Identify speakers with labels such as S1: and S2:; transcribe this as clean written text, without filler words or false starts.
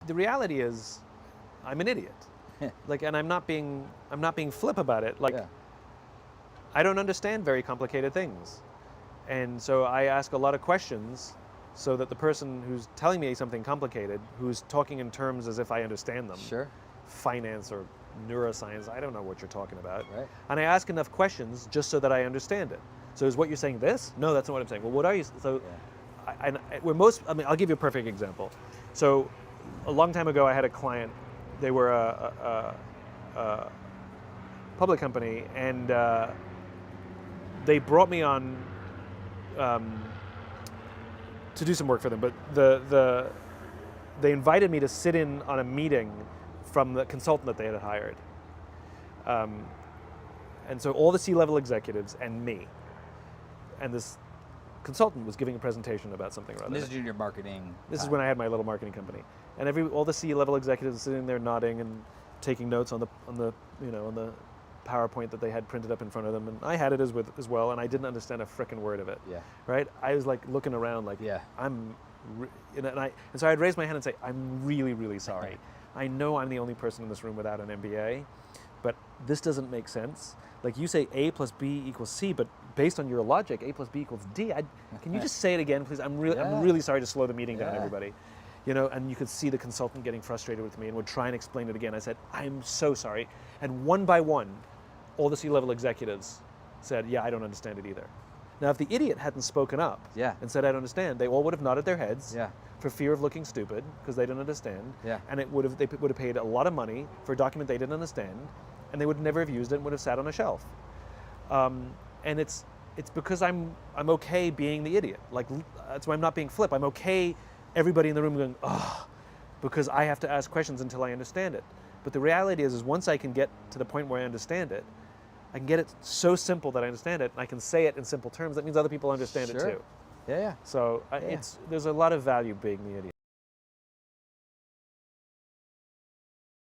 S1: The reality is, I'm an idiot. Like, and I'm not being flip about it. Like,
S2: Yeah.
S1: I don't understand very complicated things. And so I ask a lot of questions so that the person who's telling me something complicated, who's talking in terms as if I understand them,
S2: Sure.
S1: finance or neuroscience, I don't know what you're talking about.
S2: Right.
S1: And I ask enough questions just so that I understand it. So is what you're saying this? No, that's not what I'm saying. Well, what are you? So I'll give you a perfect example. So a long time ago, I had a client. They were a public company, and they brought me on to do some work for them. But they invited me to sit in on a meeting from the consultant that they had hired. And so all the C-level executives and me, and this consultant was giving a presentation about something or other.
S2: And this is junior marketing.
S1: This is when I had my little marketing company, and all the C-level executives sitting there nodding and taking notes on the PowerPoint that they had printed up in front of them, and I had it as well, and I didn't understand a frickin' word of it.
S2: Yeah.
S1: Right? I was like looking around, like,
S2: Yeah.
S1: and so I'd raise my hand and say, I'm really, really sorry. I know I'm the only person in this room without an MBA, but this doesn't make sense. Like, you say A plus B equals C, but based on your logic, A plus B equals D. Can you just say it again, please? I'm really sorry to slow the meeting down, everybody. And you could see the consultant getting frustrated with me and would try and explain it again. I said, I'm so sorry. And one by one, all the C-level executives said, yeah, I don't understand it either. Now, if the idiot hadn't spoken up and said, I don't understand, they all would have nodded their heads for fear of looking stupid because they didn't understand. And they would have paid a lot of money for a document they didn't understand, and they would never have used it and would have sat on a shelf. And it's because I'm okay being the idiot. Like, that's why I'm not being flip. I'm okay everybody in the room going, oh, because I have to ask questions until I understand it. But the reality is there's once I can get to the point where I understand it, I can get it so simple that I understand it, and I can say it in simple terms. That means other people understand it too.
S2: Yeah.
S1: So there's a lot of value being the idiot.